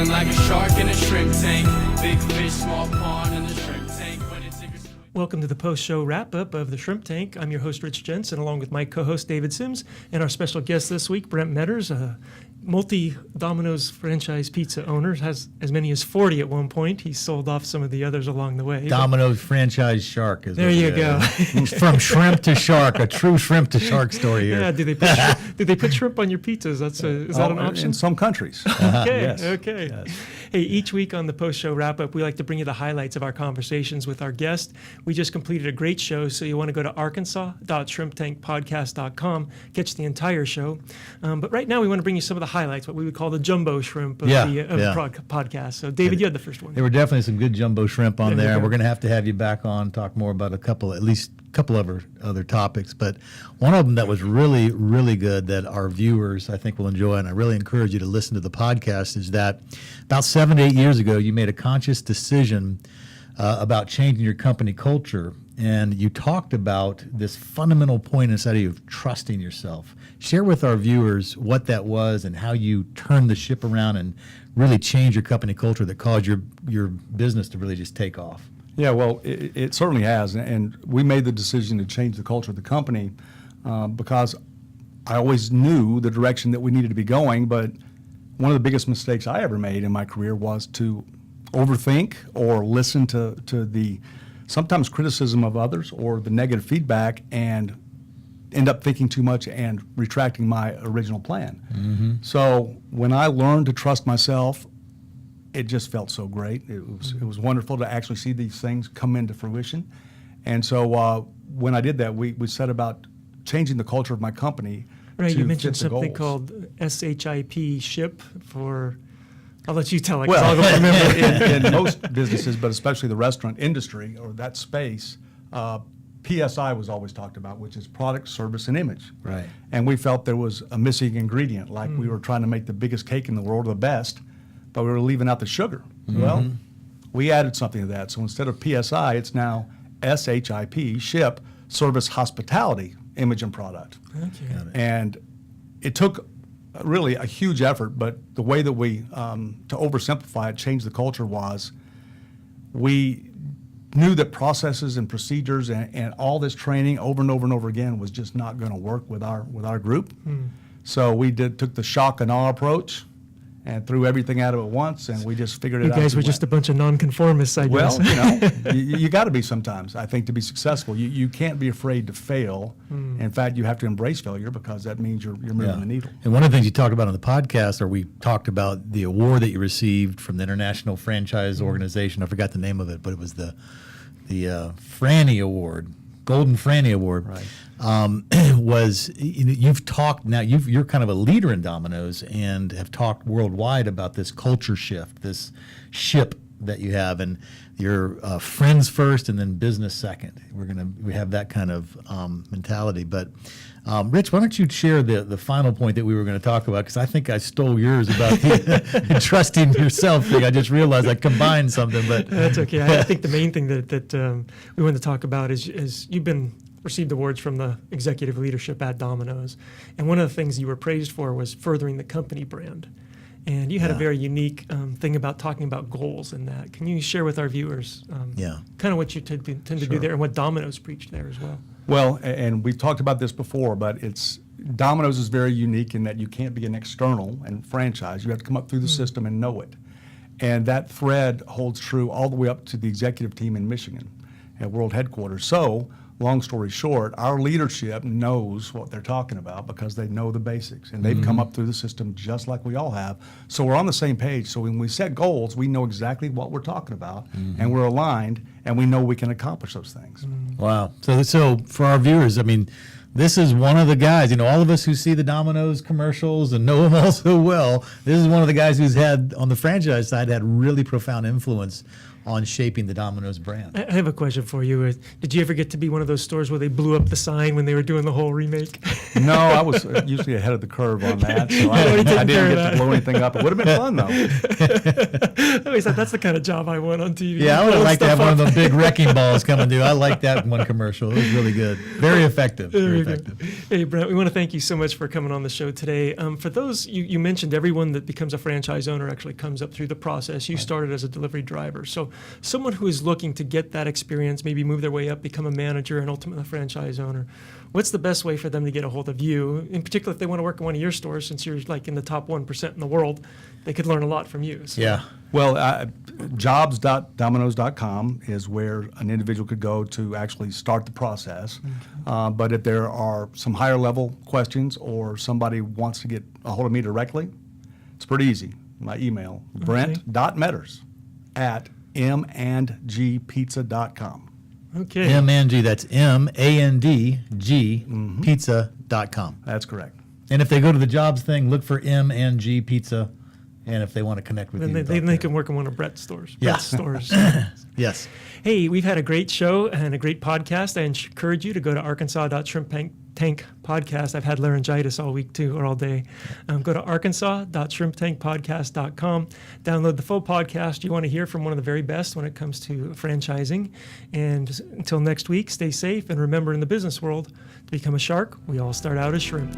Swimming like a shark in a shrimp tank. Big fish, small pond in the shrimp tank. When it's in your Welcome to the post-show wrap-up of The Shrimp Tank. I'm your host, Rich Jensen, along with my co-host, David Sims, and our special guest this week, Brent Metters, a multi-Domino's franchise pizza owner, has as many as 40 at one point. He sold off some of the others along the way. Domino's franchise shark. There you go. From shrimp to shark, a true shrimp to shark story here. Yeah, did they put shrimp on your pizzas? Is that an option? In some countries. Okay, Yes. okay. Yes. Hey, each week on the post-show wrap-up, we like to bring you the highlights of our conversations with our guest. We just completed a great show, so you want to go to arkansas.shrimptankpodcast.com, catch the entire show. But right now, we want to bring you some of the highlights, what we would call the jumbo shrimp of the podcast. So, David, you had the first one. There were definitely some good jumbo shrimp on There you there. go. We're going to have you back on, talk more about at least a couple of other topics. But one of them that was really, really good that our viewers, I think, will enjoy, and I really encourage you to listen to the podcast, is that about 7 to 8 years ago, you made a conscious decision about changing your company culture. And you talked about this fundamental point inside of you of trusting yourself. Share with our viewers what that was and how you turned the ship around and really changed your company culture that caused your business to really just take off. Yeah, well, it certainly has. And we made the decision to change the culture of the company because I always knew the direction that we needed to be going. But one of the biggest mistakes I ever made in my career was to overthink or listen to the sometimes criticism of others or the negative feedback and end up thinking too much and retracting my original plan. Mm-hmm. So when I learned to trust myself, it just felt so great. It was wonderful to actually see these things come into fruition. And so when I did that, we set about changing the culture of my company. Right, to you mentioned fit the something goals. called SHIP, SHIP, for... I'll let you tell it, 'cause Well, I'll go remember it. in most businesses, but especially the restaurant industry or that space, PSI was always talked about, which is product, service, and image. Right. And we felt there was a missing ingredient, like we were trying to make the biggest cake in the world, the best, but we were leaving out the sugar. Well, we added something to that. So instead of PSI, it's now SHIP, SHIP, service, hospitality, image, and product. Okay. And it took really a huge effort, but the way that we, to oversimplify it, changed the culture was we knew that processes and procedures and all this training over and over and over again was just not going to work with our group. So we took the shock and awe approach and threw everything at it at once, and we just figured it You out. guys as were we just a went. bunch of nonconformists, I guess. Well, you got to be sometimes, I think, to be successful. You can't be afraid to fail. In fact, you have to embrace failure because that means you're moving the needle. And one of the things you talked about on the podcast, or we talked about the award that you received from the International Franchise Organization. I forgot the name of it, but it was the Franny Award, Golden Franny Award. Right. You've talked now. You're kind of a leader in Domino's and have talked worldwide about this culture shift, this ship that you have, and your friends first and then business second. We have that kind of mentality. But Rich, why don't you share the final point that we were going to talk about? Because I think I stole yours about the trusting yourself thing. I just realized I combined something, but That's okay. I think the main thing that we wanted to talk about is you've received awards from the executive leadership at Domino's, and one of the things you were praised for was furthering the company brand. And you had a very unique thing about talking about goals in that. Can you share with our viewers kind of what you tend to do there and what Domino's preached there as well? Well, and we've talked about this before, but Domino's is very unique in that you can't be an external and franchise. You have to come up through the system and know it. And that thread holds true all the way up to the executive team in Michigan at World Headquarters. So, long story short, our leadership knows what they're talking about because they know the basics, and they've come up through the system just like we all have. So we're on the same page. So when we set goals, we know exactly what we're talking about, and we're aligned, and we know we can accomplish those things. Wow. So for our viewers, I mean, this is one of the guys, all of us who see the Domino's commercials and know him all so well, this is one of the guys who's had, on the franchise side, had really profound influence on shaping the Domino's brand. I have a question for you. Did you ever get to be one of those stores where they blew up the sign when they were doing the whole remake? No, I was usually ahead of the curve on that, so I already taken didn't care of get to blow anything up. It would have been fun, though. I always thought that's the kind of job I want on TV. Yeah, I would Blow like to stuff have one of up. those big wrecking balls coming through. I like that one commercial. It was really good. Very effective. There Very you go. effective. Hey, Brent, we want to thank you so much for coming on the show today. For those, you mentioned everyone that becomes a franchise owner actually comes up through the process. You started as a delivery driver. So someone who is looking to get that experience, maybe move their way up, become a manager, and ultimately a franchise owner, what's the best way for them to get a hold of you? In particular, if they want to work in one of your stores, since you're like in the top 1% in the world, they could learn a lot from you. So. Yeah. Well, jobs.dominos.com is where an individual could go to actually start the process. But if there are some higher level questions or somebody wants to get a hold of me directly, it's pretty easy. My email, brent.metters@mandgpizza.com. Okay. M-A-N-G, that's M-A-N-D-G, pizza.com. That's correct. And if they go to the jobs thing, look for M&G Pizza. And if they want to connect with Then you, they can work in one of Brett's stores. Yeah. Brett's stores. yes. Hey, we've had a great show and a great podcast. I encourage you to go to arkansas.shrimptank podcast. I've had laryngitis all week too, or all day. Go to arkansas.shrimptankpodcast.com. Download the full podcast. You want to hear from one of the very best when it comes to franchising. And until next week, stay safe. And remember, in the business world, to become a shark, we all start out as shrimp.